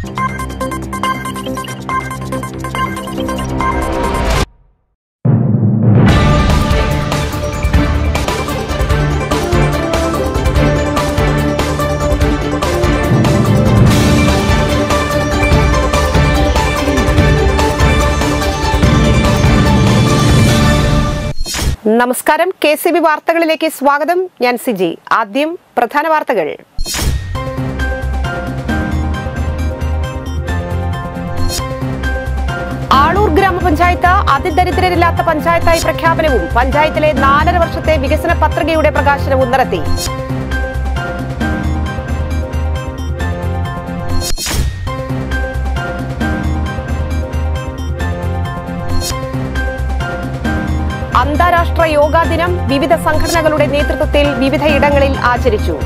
നമസ്കാരം, KCB വാർത്തകളിലേക്ക് സ്വാഗതം. ഞാൻ സിജി. ആദ്യം പ്രധാന വാർത്തകൾ. ആളൂർ ഗ്രാമപഞ്ചായത്ത് അതിദരിദ്രരില്ലാത്ത പഞ്ചായത്തായി പ്രഖ്യാപനവും പഞ്ചായത്തിലെ 4.5 വർഷത്തെ വികസന പത്രികയുടെ പ്രകാശനവും നടത്തി. അന്താരാഷ്ട്ര യോഗാ ദിനം വിവിധ സംഘടനകളുടെ നേതൃത്വത്തിൽ വിവിധയിടങ്ങളിൽ ആചരിച്ചു.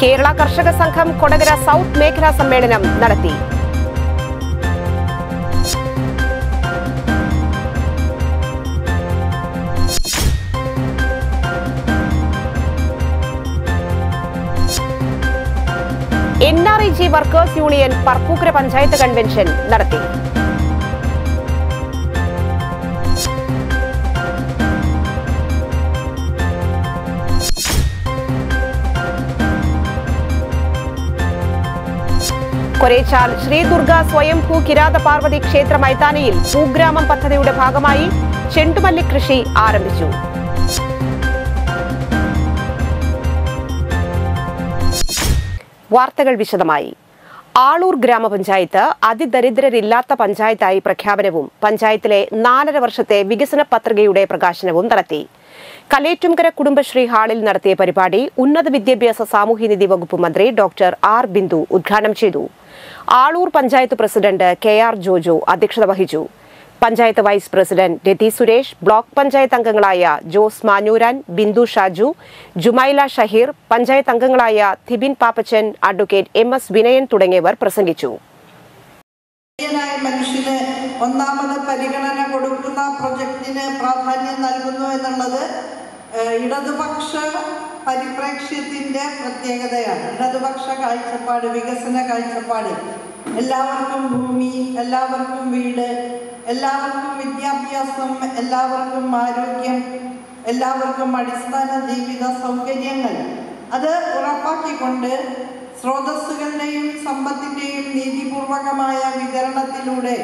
കേരള കർഷക സംഘം കൊടകര സൗത്ത് മേഖലാ സമ്മേളനം നടത്തി. NREG workers union Parappukkara panchayat convention നടത്തി. കൊരേച്ചാൽ ശ്രീ ദുർഗ സ്വയംഭൂ കിരാത പാർവതി ക്ഷേത്ര മൈതാനിയിൽ ഭൂഗ്രാമം പദ്ധതിയുടെ ഭാഗമായി ചെണ്ടുമല്ലി കൃഷി ആരംഭിച്ചു. വാർത്തകൾ വിശദമായി. ആളൂർ ഗ്രാമപഞ്ചായത്ത് അതിദരിദ്രരില്ലാത്ത പഞ്ചായത്തായി പ്രഖ്യാപനവും പഞ്ചായത്തിലെ 4.5 വർഷത്തെ വികസന പത്രികയുടെ പ്രകാശനവും നടത്തി. കലേറ്റുംകര കുടുംബശ്രീ ഹാളിൽ നടത്തിയ പരിപാടി ഉന്നത വിദ്യാഭ്യാസ സാമൂഹ്യനീതി വകുപ്പ് മന്ത്രി ഡോക്ടർ ആർ ബിന്ദു ഉദ്ഘാടനം ചെയ്തു. ആളൂർ പഞ്ചായത്ത് പ്രസിഡന്റ് KR ജോജോ അധ്യക്ഷത വഹിച്ചു. പഞ്ചായത്ത് വൈസ് പ്രസിഡന്റ് രതി സുരേഷ്, ബ്ലോക്ക് പഞ്ചായത്ത് അംഗങ്ങളായ ജോസ് മാഞ്ഞൂരാൻ, ബിന്ദു ഷാജു, ജുമൈല ഷഹീർ, പഞ്ചായത്ത് അംഗങ്ങളായ തിബിൻ പാപ്പച്ചൻ, അഡ്വക്കേറ്റ് MS വിനയൻ തുടങ്ങിയവർ പ്രസംഗിച്ചു. മനുഷ്യന് ഒന്നാമത് പരിഗണന കൊടുക്കുന്ന പ്രൊജക്ടിന് പ്രാധാന്യം നൽകുന്നു എന്നുള്ളത് ഇടതുപക്ഷ പരിപ്രേക്ഷ്യത്തിന്റെ പ്രത്യേകതയാണ്. ഇടതുപക്ഷ കാഴ്ചപ്പാട്, വികസന കാഴ്ചപ്പാട്, എല്ലാവർക്കും ഭൂമി, എല്ലാവർക്കും വീട്, എല്ലാവർക്കും വിദ്യാഭ്യാസം, എല്ലാവർക്കും ആരോഗ്യം, എല്ലാവർക്കും അടിസ്ഥാന ജീവിത സൗകര്യങ്ങൾ, അത് ഉറപ്പാക്കിക്കൊണ്ട് സ്രോതസ്സുകളുടെയും സമ്പത്തിൻ്റെയും നീതിപൂർവകമായ വിതരണത്തിലൂടെ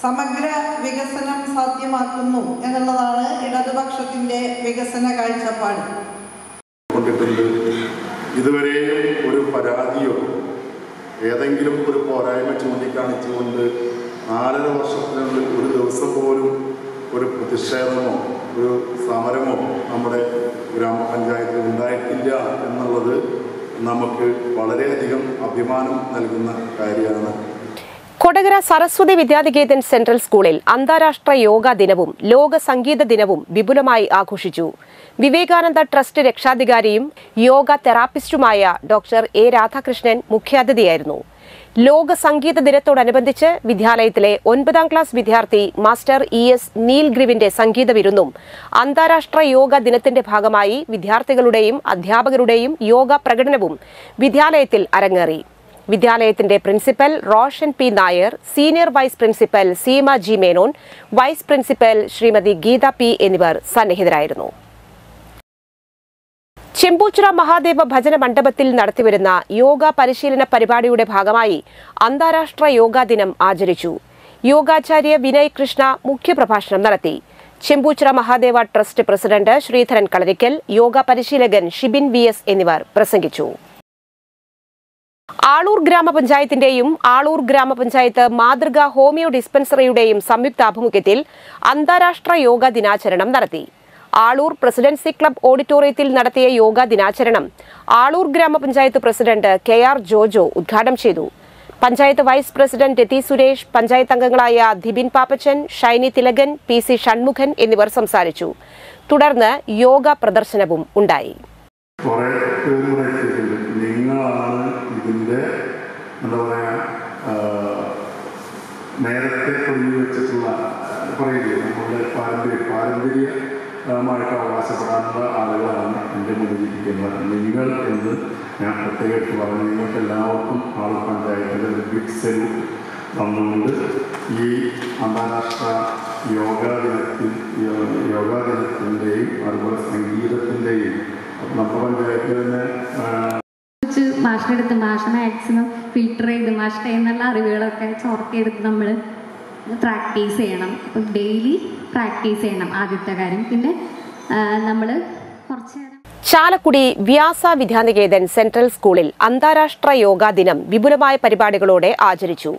സമഗ്ര വികസനം സാധ്യമാക്കുന്നു എന്നുള്ളതാണ് ഇടതുപക്ഷത്തിൻ്റെ വികസന കാഴ്ചപ്പാട്. ഇതുവരെയും ഒരു പരാതിയോ ഏതെങ്കിലും ഒരു പോരായ്മ ചൂണ്ടിക്കാണിച്ചുകൊണ്ട് 4.5 വർഷത്തിനുള്ളിൽ ഒരു ദിവസം പോലും ഒരു പ്രതിഷേധമോ ഒരു സമരമോ നമ്മുടെ ഗ്രാമപഞ്ചായത്തിൽ ഉണ്ടായിട്ടില്ല എന്നുള്ളത് നമുക്ക് വളരെയധികം അഭിമാനം നൽകുന്ന കാര്യമാണ്. കൊടകര സരസ്വതി വിദ്യാനികേതൻ സെൻട്രൽ സ്കൂളിൽ അന്താരാഷ്ട്ര യോഗാ ദിനവും ലോക സംഗീത ദിനവും വിപുലമായി ആഘോഷിച്ചു. വിവേകാനന്ദ ട്രസ്റ്റ് രക്ഷാധികാരിയും യോഗ തെറാപ്പിസ്റ്റുമായ ഡോക്ടർ A രാധാകൃഷ്ണൻ മുഖ്യാതിഥിയായിരുന്നു. ലോക സംഗീത ദിനത്തോടനുബന്ധിച്ച് വിദ്യാലയത്തിലെ 9ാം ക്ലാസ് വിദ്യാർത്ഥി മാസ്റ്റർ ES നീൽഗ്രിവിന്റെ സംഗീത വിരുന്നും അന്താരാഷ്ട്ര യോഗ ദിനത്തിന്റെ ഭാഗമായി വിദ്യാർത്ഥികളുടെയും അധ്യാപകരുടെയും യോഗ പ്രകടനവും വിദ്യാലയത്തിൽ അരങ്ങേറി. വിദ്യാലയത്തിന്റെ principal Roshan P Nair, senior vice principal Seema G Menon, vice principal Shrimati Geetha P എന്നിവർ സന്നിഹിതരായിരുന്നു. ചെമ്പൂച്ചിറ മഹാദേവ ഭജന മണ്ഡപത്തിൽ നടത്തിവരുന്ന യോഗ പരിശീലന പരിപാടിയുടെ ഭാഗമായി അന്താരാഷ്ട്ര യോഗാ ദിനം ആചരിച്ചു. യോഗാചാര്യ വിനയ് കൃഷ്ണ മുഖ്യപ്രഭാഷണം നടത്തി. ചെമ്പൂച്ചിറ മഹാദേവ ട്രസ്റ്റ് പ്രസിഡന്റ് ശ്രീധരൻ കളരിക്കൽ, യോഗ പരിശീലകൻ ഷിബിൻ VS എന്നിവർ പ്രസംഗിച്ചു. ആളൂർ ഗ്രാമപഞ്ചായത്തിന്റെയും ആളൂർ ഗ്രാമപഞ്ചായത്ത് മാതൃക ഹോമിയോ ഡിസ്പെൻസറിയുടെയും സംയുക്താഭിമുഖ്യത്തിൽ അന്താരാഷ്ട്ര യോഗാ ദിനാചരണം നടത്തി. ആളൂർ പ്രസിഡൻസി ക്ലബ് ഓഡിറ്റോറിയത്തിൽ നടത്തിയ യോഗാ ദിനാചരണം ആളൂർ ഗ്രാമപഞ്ചായത്ത് പ്രസിഡന്റ് KR ജോജോ ഉദ്ഘാടനം ചെയ്തു. പഞ്ചായത്ത് വൈസ് പ്രസിഡന്റ് രതി സുരേഷ്, പഞ്ചായത്ത് അംഗങ്ങളായ തിബിൻ പാപ്പച്ചൻ, ഷൈനി തിലകൻ, PC ഷൺമുഖൻ എന്നിവർ സംസാരിച്ചു. തുടർന്ന് യോഗ പ്രദർശനവും ഉണ്ടായി. നേരത്തെ കൊണ്ടു വെച്ചിട്ടുള്ള പറയുകയോ നമ്മളുടെ പാരമ്പര്യമായിട്ട് അവകാശപ്പെടാനുള്ള ആളുകളാണ് എൻ്റെ മുന്നിലിരിക്കുന്നത്. നിങ്ങൾ എന്ന് ഞാൻ പ്രത്യേകിച്ച് പറഞ്ഞു. നിങ്ങൾക്ക് എല്ലാവർക്കും ആളുകൾ പഞ്ചായത്തിൻ്റെ ഒരു ബിഗ് സെല്യൂട്ട് തന്നുകൊണ്ട് ഈ അന്താരാഷ്ട്ര യോഗാ ദിനത്തിൻ്റെയും അതുപോലെ സംഗീതത്തിൻ്റെയും നമ്മുടെ പഞ്ചായത്തിൽ തന്നെ മാഷിനെടുത്ത് മാഷ് മാക്സിമം ഫിൽട്ടർ ചെയ്ത് മാഷിൻ്റെ എന്നുള്ള അറിവുകളൊക്കെ ചോർത്തിയെടുത്ത് നമ്മൾ പ്രാക്ടീസ് ചെയ്യണം. അപ്പം ഡെയിലി പ്രാക്ടീസ് ചെയ്യണം ആദ്യത്തെ കാര്യം. പിന്നെ നമ്മൾ കുറച്ച് നേരം ചാലക്കുടി വ്യാസ വിദ്യാനികേതൻ സെൻട്രൽ സ്കൂളിൽ അന്താരാഷ്ട്ര യോഗാ ദിനം വിപുലമായ പരിപാടികളോടെ ആചരിച്ചു.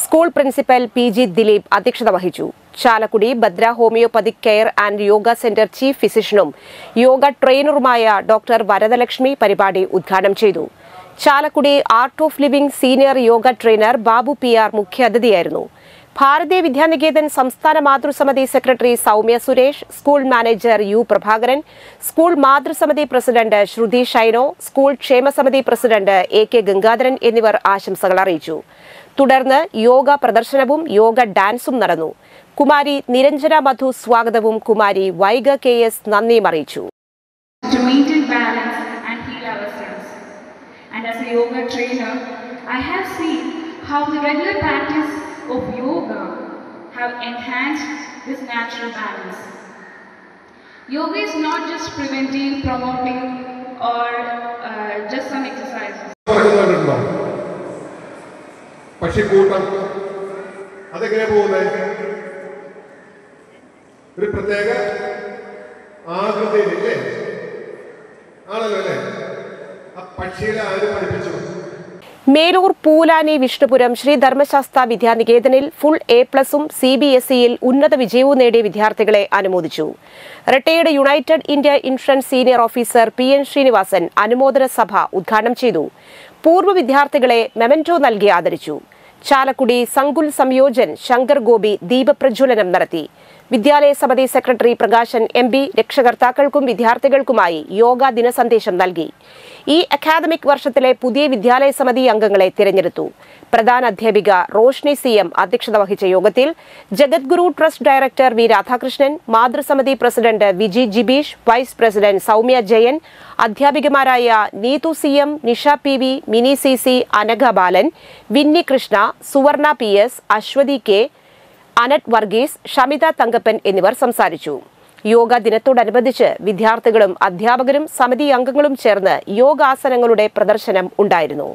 സ്കൂൾ പ്രിൻസിപ്പൽ PG ദിലീപ് അധ്യക്ഷത വഹിച്ചു. Chalakudy Bhadra homeopathic care and yoga centre chief ഫിസിഷ്യനും യോഗ ട്രെയിനറുമായ ഡോക്ടർ വരദലക്ഷ്മി പരിപാടി ഉദ്ഘാടനം ചെയ്തു. Chalakudy art of living senior yoga trainer Babu PR മുഖ്യാതിഥിയായിരുന്നു. ഭാരതീയ വിദ്യാനികേതൻ സംസ്ഥാന മാതൃസമിതി secretary Soumya Suresh, school manager U Prabhakaran, school മാതൃസമിതി പ്രസിഡന്റ് ശ്രുതി ഷൈനോ, സ്കൂൾ ക്ഷേമസമിതി പ്രസിഡന്റ് AK ഗംഗാധരൻ എന്നിവർ ആശംസകൾ അറിയിച്ചു. തുടർന്ന് യോഗ പ്രദർശനവും യോഗ ഡാൻസും നടന്നു. കുമാരി നിരഞ്ജന മധു സ്വാഗതവും കുമാരി വൈഗ KS നന്ദിയും അറിയിച്ചു. And as a yoga trainer, I have seen how the regular practice of yoga have enhanced this natural balance. Yoga is not just preventing, promoting, or just some exercises. പക്ഷിക്കൂട്ടം അതെങ്ങനെ പോകുന്നത്? ഒരു പ്രത്യേക ആകൃതിയിലല്ലേ ആണല്ലോ അല്ലേ? ആ പക്ഷികളെ ആര് പഠിപ്പിച്ചു? മേലൂർ പൂലാനി വിഷ്ണുപുരം ശ്രീ ധർമ്മശാസ്ത്ര വിദ്യാനികേതനിൽ ഫുൾ A+ഉം CBSEയിൽ ഉന്നത വിജയവും നേടിയ വിദ്യാർത്ഥികളെ അനുമോദിച്ചു. Retired united India insurance senior officer PN Srinivasan അനുമോദന സഭ ഉദ്ഘാടനം ചെയ്തു. പൂർവ്വ വിദ്യാർത്ഥികളെ മെമന്റോ നൽകി ആദരിച്ചു. ചാലക്കുടി സങ്കുൽ സംയോജൻ ശങ്കർ ഗോപി ദീപപ്രജ്വലനം നടത്തി. വിദ്യാലയ സമിതി സെക്രട്ടറി പ്രകാശൻ MB രക്ഷകർത്താക്കൾക്കും വിദ്യാർത്ഥികൾക്കുമായി യോഗാ ദിന സന്ദേശം നൽകി. ഈ അക്കാദമിക് വർഷത്തിലെ പുതിയ വിദ്യാലയ സമിതി അംഗങ്ങളെ തിരഞ്ഞെടുത്തു. പ്രധാന അധ്യാപിക റോഷ്നി CM അധ്യക്ഷത വഹിച്ച യോഗത്തിൽ Jagadguru trust director V Radhakrishnan, മാതൃസമിതി president Viji Jibeesh, vice president Soumya Jayan, അധ്യാപികമാരായ Neethu CM, Nisha PV, Mini CC, Anagha Balan, Vinni Krishna, Suvarna PS, Aswathy K, Annette Varghese, Shamitha Thankappan എന്നിവർ സംസാരിച്ചു. യോഗ ദിനത്തോടനുബന്ധിച്ച് വിദ്യാർത്ഥികളും അധ്യാപകരും സമിതി അംഗങ്ങളും ചേർന്ന് യോഗാസനങ്ങളുടെ പ്രദർശനം ഉണ്ടായിരുന്നു.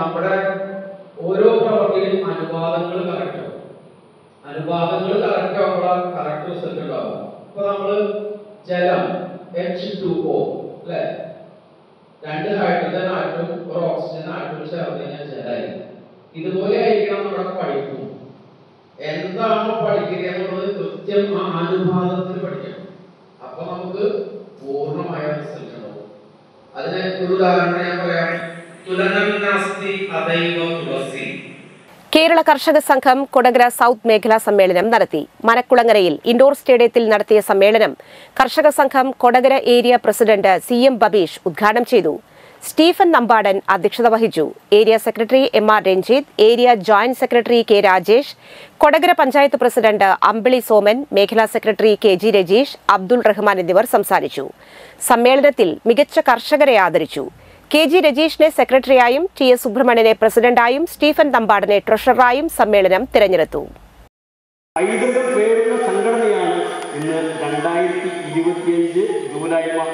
നമ്മുടെ ഓരോ പ്രവർത്തിയിലും അനുപാതങ്ങൾ കറക്റ്റ് ആവുമ്പോൾ കറക്റ്റ് റിസൾട്ട് ഉണ്ടാവും. ഇപ്പൊ നമ്മള് ജലം H2O അല്ലെ, 2 ഹൈഡ്രജൻ ആറ്റും ഒരു ഓക്സിജൻ ആറ്റും ചേർന്ന് കഴിഞ്ഞാൽ ജലമായി. ഇതുപോലെ ആയിരിക്കണം നമ്മുടെ പഠിക്കും. എന്താണോ പഠിക്കുക എന്നുള്ളത് കൃത്യം ആ അനുപാതത്തിൽ പഠിക്കണം. അപ്പൊ നമുക്ക് പൂർണ്ണമായ റിസൾട്ട് ഉണ്ടാവും. അതിന് ഒരു ഉദാഹരണം ഞാൻ പറയാം. കേരള കർഷക സംഘം കൊടകര സൗത്ത് മേഖലാ സമ്മേളനം നടത്തി. മനക്കുളങ്ങരയിൽ ഇൻഡോർ സ്റ്റേഡിയത്തിൽ നടത്തിയ സമ്മേളനം കർഷക സംഘം Kodakara area president CM Babeesh ഉദ്ഘാടനം ചെയ്തു. സ്റ്റീഫൻ നമ്പാടൻ അധ്യക്ഷത വഹിച്ചു. Area secretary MR Ranjith, area joint secretary K Rajesh, Kodakara panchayat president Ambili Soman, മേഖലാ സെക്രട്ടറി KG രജീഷ്, അബ്ദുൾ റഹ്മാൻ എന്നിവർ സംസാരിച്ചു. സമ്മേളനത്തിൽ മികച്ച കർഷകരെ ആദരിച്ചു. KG രജീഷിനെ സെക്രട്ടറിയായും TS സുബ്രഹ്മണ്യനെ പ്രസിഡന്റായും സ്റ്റീഫൻ തമ്പാടനെ ട്രഷററായും സമ്മേളനം തിരഞ്ഞെടുത്തു. പൈതൃകം പേരുള്ള സംഘടനയാണ് ഇന്ന് 2025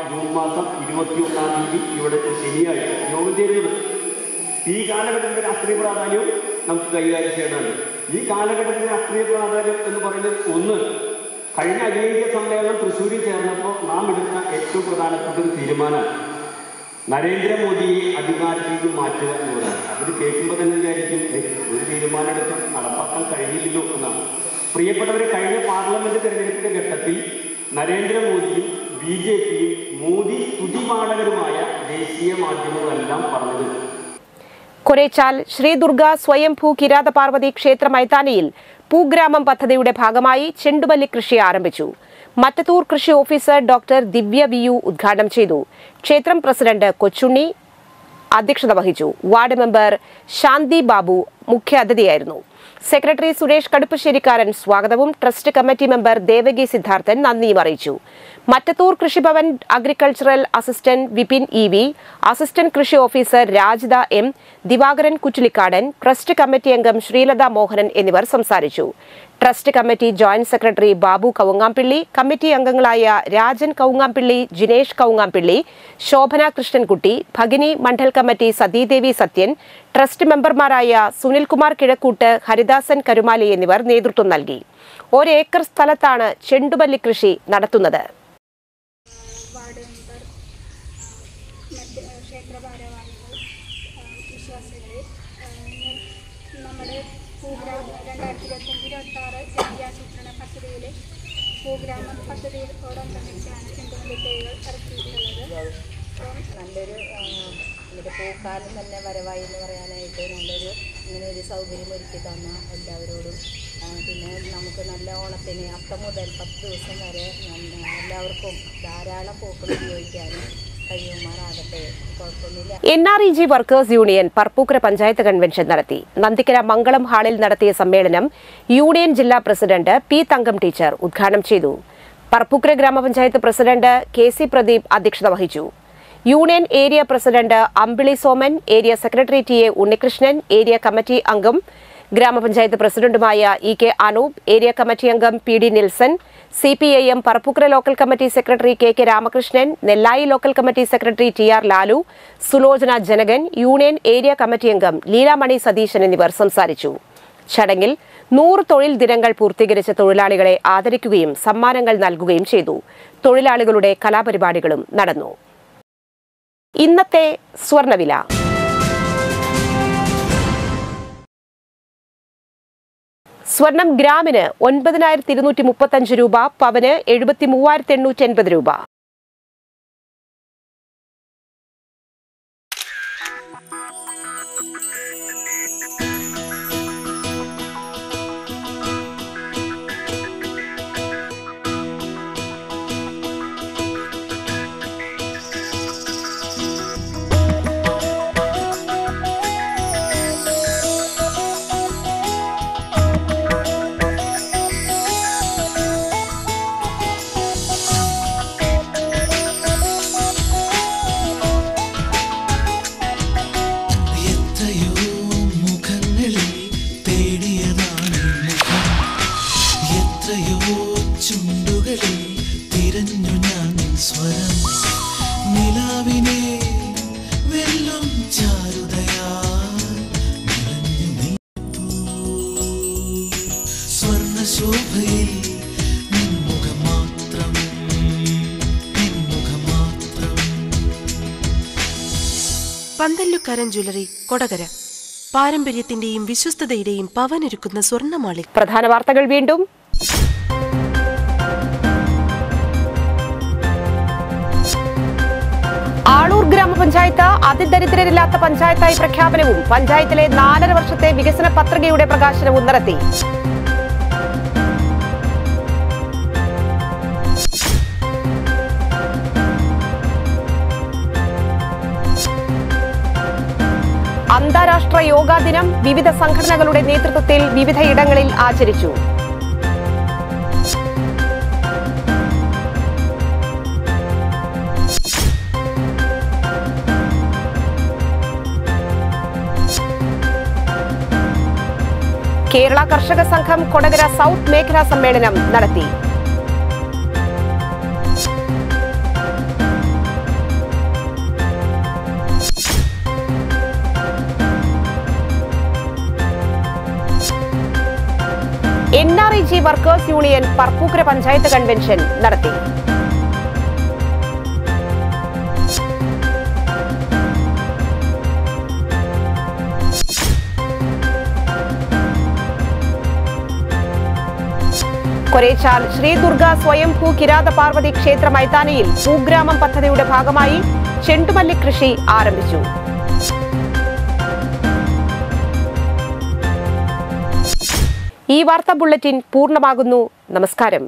ജൂൺ മാസം 21-ാം തീയതി ഇവിടെ ശനിയാഴ്ച യോഗം ചേരുന്നത്. ഈ കാലഘട്ടത്തിൻ്റെ രാഷ്ട്രീയ പ്രാധാന്യവും നമുക്ക് കൈകാര്യം ചെയ്യേണ്ടതാണ്. ഈ കാലഘട്ടത്തിൻ്റെ രാഷ്ട്രീയ പ്രാധാന്യം എന്ന് പറയുന്നത് ഒന്ന്, കഴിഞ്ഞ അഖിലേന്ത്യാ സമ്മേളനം തൃശ്ശൂരിൽ ചേർന്നപ്പോൾ നാം എടുത്ത ഏറ്റവും പ്രധാനപ്പെട്ട ഒരു തീരുമാനമാണ് നരേന്ദ്രമോദിയെ അധികാരത്തിൽ നിന്ന് മാറ്റുക എന്നുള്ളതാണ്. അവർ കേൾക്കുമ്പോൾ തന്നെ വിചാരിക്കും ഒരു തീരുമാനം എടുത്ത് നടപ്പാക്കാൻ കഴിഞ്ഞില്ലല്ലോ എന്നാണ്. പ്രിയപ്പെട്ടവരെ, കഴിഞ്ഞ പാർലമെന്റ് തെരഞ്ഞെടുപ്പിന്റെ ഘട്ടത്തിൽ നരേന്ദ്രമോദിയും BJPയും മോദി സ്തുതിപാഠകരുമായ ദേശീയ മാധ്യമങ്ങളെല്ലാം പറഞ്ഞത്. കൊരേച്ചാൽ ശ്രീ ദുർഗ സ്വയംഭൂ കിരാത പാർവതി ക്ഷേത്ര മൈതാനിയിൽ പൂഗ്രാമം പദ്ധതിയുടെ ഭാഗമായി ചെണ്ടുമല്ലി കൃഷി ആരംഭിച്ചു. മറ്റത്തൂർ കൃഷി ഓഫീസർ ഡോക്ടർ ദിവ്യ വിയു ഉദ്ഘാടനം ചെയ്തു. ക്ഷേത്രം പ്രസിഡന്റ് കൊച്ചുണ്ണി അധ്യക്ഷത വഹിച്ചു. വാർഡ് മെമ്പർ ശാന്തി ബാബു മുഖ്യാതിഥിയായിരുന്നു. സെക്രട്ടറി സുരേഷ് കടുപ്പശ്ശേരിക്കാരൻ സ്വാഗതവും trust committee member Devaki Sidharthan നന്ദിയും അറിയിച്ചു. Mattathur Krishibhavan agricultural assistant Vipin EV, assistant കൃഷി officer Rajitha M, Divakaran Kuttilikkadan, trust committee അംഗം ശ്രീലത മോഹനൻ എന്നിവർ സംസാരിച്ചു. Trust committee joint secretary Babu Kavungampilly, committee അംഗങ്ങളായ രാജൻ കവുങ്ങാംപിള്ളി, ജിനേഷ് കവുങ്ങാംപിള്ളി, ശോഭന കൃഷ്ണൻകുട്ടി, ഭഗിനി മണ്ഡൽ കമ്മിറ്റി സതീദേവി സത്യൻ, ട്രസ്റ്റ് മെമ്പർമാരായ സുനിൽകുമാർ കിഴക്കൂട്ട്, ഹരിദാസൻ കരുമാലി എന്നിവർ നേതൃത്വം നൽകി. 1 ഏക്കർ സ്ഥലത്താണ് ചെണ്ടുമല്ലി കൃഷി നടത്തുന്നത്. ഭൂഗ്രാമ പദ്ധതിയോടനുബന്ധിച്ചാണ് ചെണ്ടുമല്ലി തൈകൾ ഇറക്കിയിട്ടുള്ളത്. നല്ലൊരു പൂക്കാലം തന്നെ വരവായി എന്ന് പറയാനായിട്ട് നല്ലൊരു ഇങ്ങനെയൊരു സൗകര്യം ഒരുക്കി തന്ന എല്ലാവരോടും, പിന്നെ നമുക്ക് നല്ല ഓണത്തിന് അത്തം മുതൽ 10 ദിവസം വരെ എല്ലാവർക്കും ധാരാളം പൂക്കൾ ഉപയോഗിക്കാനും കഴിയുമാറാകട്ടെ. കുഴപ്പമൊന്നുമില്ല. NREG workers union Parappukkara panchayat convention നടത്തി. നന്ദിക്കര മംഗളം ഹാളിൽ നടത്തിയ സമ്മേളനം യൂണിയൻ ജില്ലാ പ്രസിഡന്റ് P. തങ്കം ടീച്ചർ ഉദ്ഘാടനം ചെയ്തു. പർപ്പൂക്കര ഗ്രാമപഞ്ചായത്ത് പ്രസിഡന്റ് KC പ്രദീപ് അധ്യക്ഷത വഹിച്ചു. Union area president Ambili Soman, area secretary TA Unnikrishnan, area committee അംഗം ഗ്രാമപഞ്ചായത്ത് പ്രസിഡന്റുമായ EK അനൂപ്, ഏരിയ കമ്മിറ്റി അംഗം PD Nilson, CPIM Parappukkara local committee secretary KK Ramakrishnan, Nellayi local committee secretary TR Lalu, Sulochana Janakan, union area committee അംഗം ലീലാമണി സതീശൻ എന്നിവർ സംസാരിച്ചു. ചടങ്ങിൽ 100 തൊഴിൽ ദിനങ്ങൾ പൂർത്തീകരിച്ച തൊഴിലാളികളെ ആദരിക്കുകയും സമ്മാനങ്ങൾ നൽകുകയും ചെയ്തു. തൊഴിലാളികളുടെ കലാപരിപാടികളും നടന്നു. ഇന്നത്തെ സ്വർണ്ണവില. സ്വർണം ഗ്രാമിന് 9235 രൂപ, പവന് 73,880 രൂപ. പന്തല്ലുക്കാരൻ ജ്വല്ലറി, കൊടകര. പാരമ്പര്യത്തിന്റെയും വിശ്വസ്തതയുടെയും പവനൊരുക്കുന്ന സ്വർണ്ണമാളി. പ്രധാന വാർത്തകൾ വീണ്ടും. ആളൂർ ഗ്രാമപഞ്ചായത്ത് അതിദരിദ്രരില്ലാത്ത പഞ്ചായത്തായി പ്രഖ്യാപനവും പഞ്ചായത്തിലെ 4.5 വർഷത്തെ വികസന പത്രികയുടെ പ്രകാശനവും നടത്തി. അന്താരാഷ്ട്ര യോഗാ ദിനം വിവിധ സംഘടനകളുടെ നേതൃത്വത്തിൽ വിവിധയിടങ്ങളിൽ ആചരിച്ചു. കേരള കർഷക സംഘം കൊടകര സൗത്ത് മേഖലാ സമ്മേളനം നടത്തി. NREG workers union Parappukkara panchayat convention നടത്തി. കൊരേച്ചാൽ ശ്രീ ദുർഗ സ്വയംഭൂ കിരാത പാർവതി ക്ഷേത്ര മൈതാനിയിൽ ഭൂഗ്രാമം പദ്ധതിയുടെ ഭാഗമായി ചെണ്ടുമല്ലി കൃഷി ആരംഭിച്ചു. ഈ വാർത്താ ബുള്ളറ്റിൻ പൂർണ്ണമാകുന്നു. നമസ്കാരം.